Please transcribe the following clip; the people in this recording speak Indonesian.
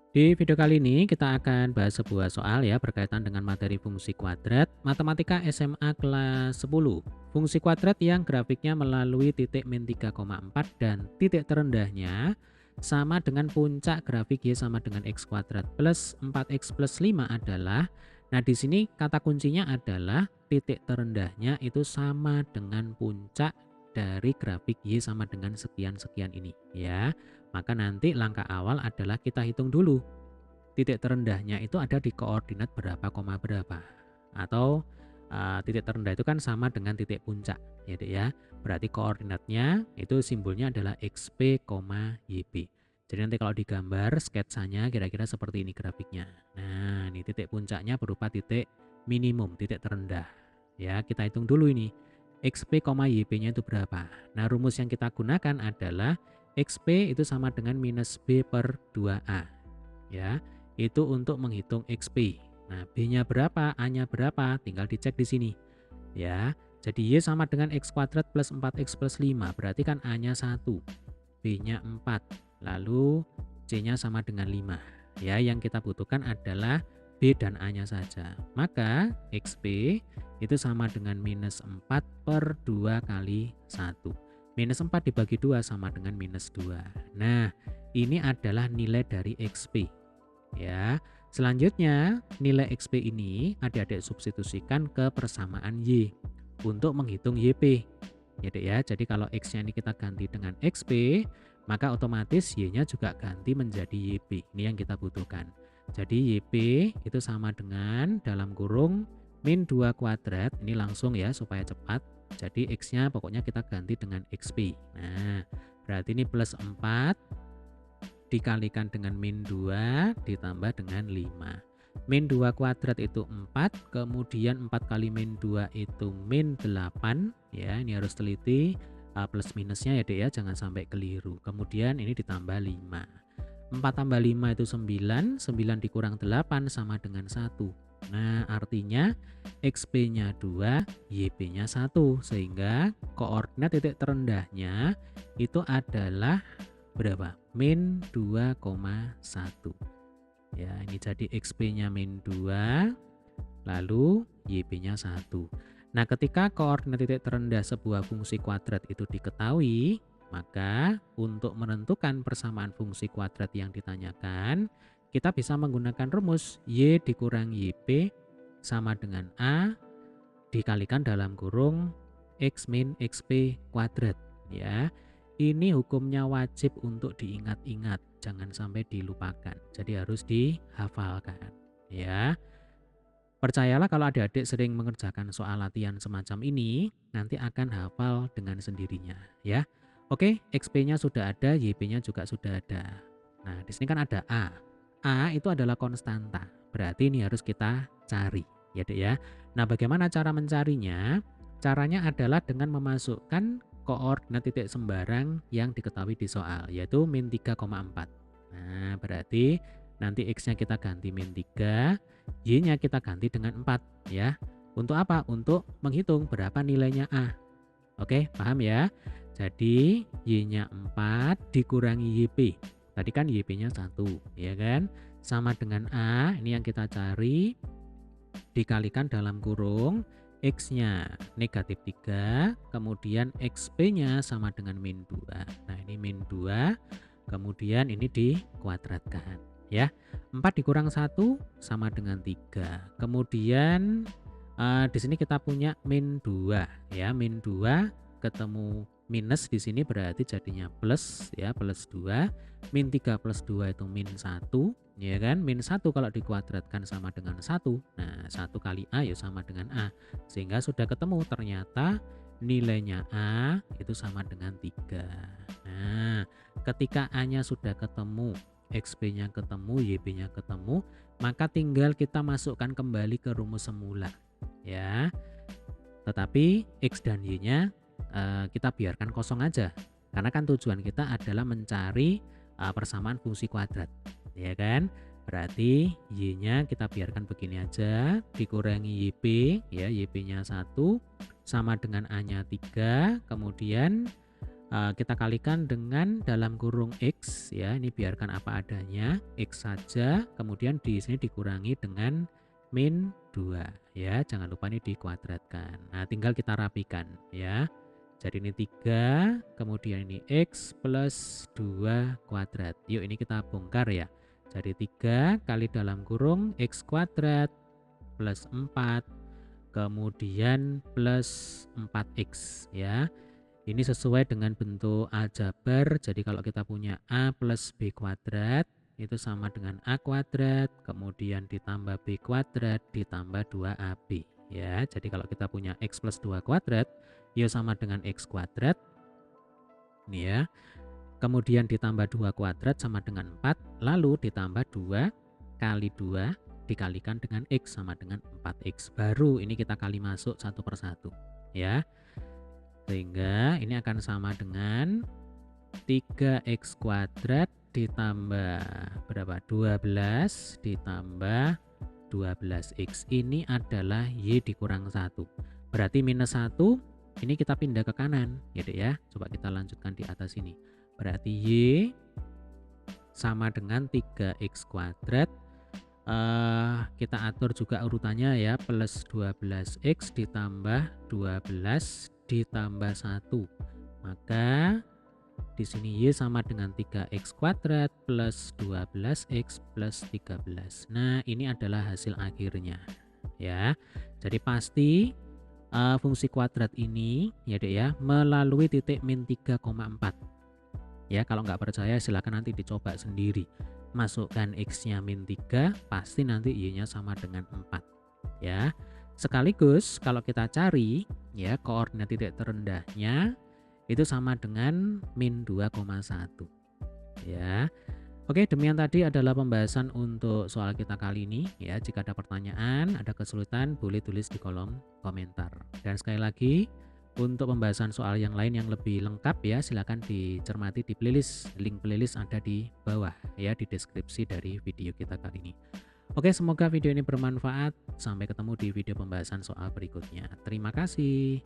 Di video kali ini kita akan bahas sebuah soal ya berkaitan dengan materi fungsi kuadrat Matematika SMA kelas 10. Fungsi kuadrat yang grafiknya melalui titik min 3,4 dan titik terendahnya sama dengan puncak grafik Y sama dengan X kuadrat plus 4X plus 5 adalah, nah di sini kata kuncinya adalah titik terendahnya itu sama dengan puncak dari grafik Y sama dengan sekian-sekian ini ya. Maka nanti langkah awal adalah kita hitung dulu titik terendahnya itu ada di koordinat berapa, koma berapa. Atau titik terendah itu kan sama dengan titik puncak ya Dek ya. Berarti koordinatnya itu simbolnya adalah XP, YP. Jadi nanti kalau digambar sketsanya kira-kira seperti ini grafiknya. Nah ini titik puncaknya berupa titik minimum, titik terendah. Ya kita hitung dulu ini. XP, YP-nya itu berapa? Nah rumus yang kita gunakan adalah XP itu sama dengan minus B per 2A. Ya, itu untuk menghitung XP. Nah, B-nya berapa, A-nya berapa, tinggal dicek di sini. Ya, jadi Y sama dengan X kuadrat plus 4X plus 5, berarti kan A-nya 1, B-nya 4, lalu C-nya sama dengan 5. Ya, yang kita butuhkan adalah B dan A-nya saja. Maka XP itu sama dengan minus 4 per 2 kali 1. Minus 4 dibagi 2 sama dengan minus 2. Nah, ini adalah nilai dari XP. Ya, selanjutnya nilai XP ini adik-adik substitusikan ke persamaan Y untuk menghitung YP. Ya Dek ya, jadi kalau X-nya ini kita ganti dengan XP, maka otomatis Y-nya juga ganti menjadi YP. Ini yang kita butuhkan. Jadi YP itu sama dengan dalam kurung min 2 kuadrat, ini langsung ya supaya cepat. Jadi X-nya pokoknya kita ganti dengan XP. Nah, berarti ini plus 4 dikalikan dengan min 2 ditambah dengan 5. Min 2 kuadrat itu 4, kemudian 4 kali min 2 itu min 8. Ya, ini harus teliti plus minusnya ya Dek ya, jangan sampai keliru. Kemudian ini ditambah 5. 4 tambah 5 itu 9, 9 dikurang 8 sama dengan 1. Nah, artinya XP-nya 2, YP-nya 1. Sehingga koordinat titik terendahnya itu adalah berapa? Min 2,1. Ya, ini jadi XP-nya min 2, lalu YP-nya 1. Nah, ketika koordinat titik terendah sebuah fungsi kuadrat itu diketahui, maka untuk menentukan persamaan fungsi kuadrat yang ditanyakan, kita bisa menggunakan rumus Y dikurang YP sama dengan A dikalikan dalam kurung X min XP kuadrat. Ya, ini hukumnya wajib untuk diingat-ingat, jangan sampai dilupakan. Jadi harus dihafalkan. Ya, percayalah kalau adik-adik sering mengerjakan soal latihan semacam ini, nanti akan hafal dengan sendirinya. Ya, oke, XP-nya sudah ada, YP-nya juga sudah ada. Nah, di sini kan ada A. A itu adalah konstanta, berarti ini harus kita cari. Ya Dek ya. Nah, bagaimana cara mencarinya? Caranya adalah dengan memasukkan koordinat titik sembarang yang diketahui di soal, yaitu min 3,4. Nah, berarti nanti X-nya kita ganti min 3, Y-nya kita ganti dengan 4 ya. Untuk apa? Untuk menghitung berapa nilainya A. Oke, paham ya? Jadi Y-nya 4 dikurangi YP. Tadi kan YP-nya 1, ya kan? Sama dengan A, ini yang kita cari, dikalikan dalam kurung X-nya negatif 3, kemudian XP-nya sama dengan min 2. Nah, ini min 2, kemudian ini dikuadratkan. Ya, 4 dikurang 1 sama dengan 3. Kemudian di sini kita punya min 2. Ya, min 2 ketemu minus di sini berarti jadinya plus ya, plus 2. Min 3 plus 2 itu min 1. Ya kan, min 1 kalau dikuadratkan sama dengan 1. Nah, 1 kali A ya sama dengan A. Sehingga sudah ketemu ternyata nilainya A itu sama dengan 3. Nah, ketika A-nya sudah ketemu, XP-nya ketemu, YP-nya ketemu, maka tinggal kita masukkan kembali ke rumus semula. Ya, tetapi X dan Y-nya kita biarkan kosong aja. Karena kan tujuan kita adalah mencari persamaan fungsi kuadrat. Ya kan? Berarti Y-nya kita biarkan begini aja, dikurangi YP, ya YP-nya 1 sama dengan A-nya 3, kemudian Kita kalikan dengan dalam kurung X ya, ini biarkan apa adanya, X saja, kemudian di sini dikurangi dengan min 2 ya, jangan lupa ini dikuadratkan. Nah, tinggal kita rapikan ya. Jadi ini 3, kemudian ini X plus 2 kuadrat. Yuk ini kita bongkar ya. Jadi 3 kali dalam kurung X kuadrat plus 4, kemudian plus 4X ya. Ini sesuai dengan bentuk aljabar, jadi kalau kita punya A plus B kuadrat itu sama dengan A kuadrat, kemudian ditambah B kuadrat, ditambah 2AB ya. Jadi kalau kita punya X plus 2 kuadrat, ya sama dengan X kuadrat ini ya. Kemudian ditambah 2 kuadrat sama dengan 4, lalu ditambah 2 kali 2 dikalikan dengan X sama dengan 4X. Baru ini kita kali masuk satu persatu ya. Sehingga ini akan sama dengan 3x kuadrat ditambah berapa? 12 ditambah 12x. Ini adalah y dikurang 1. Berarti minus 1, ini kita pindah ke kanan ya Dek ya. Coba kita lanjutkan di atas ini. Berarti y sama dengan 3x kuadrat. Kita atur juga urutannya ya, plus 12x ditambah 12 ditambah 1. Maka di sini y sama dengan 3x kuadrat plus 12x plus 13. Nah, ini adalah hasil akhirnya ya. Jadi pasti fungsi kuadrat ini ya Dek ya melalui titik min 3,4 ya. Kalau nggak percaya silakan nanti dicoba sendiri. Masukkan X-nya min 3, pasti nanti Y-nya sama dengan 4 ya. Sekaligus kalau kita cari ya koordinat titik terendahnya itu sama dengan min 2,1 ya. Oke, demikian tadi adalah pembahasan untuk soal kita kali ini ya. Jika ada pertanyaan, ada kesulitan, boleh tulis di kolom komentar. Dan sekali lagi, untuk pembahasan soal yang lain yang lebih lengkap ya, silakan dicermati di playlist. Link playlist ada di bawah ya, di deskripsi dari video kita kali ini. Oke, semoga video ini bermanfaat. Sampai ketemu di video pembahasan soal berikutnya. Terima kasih.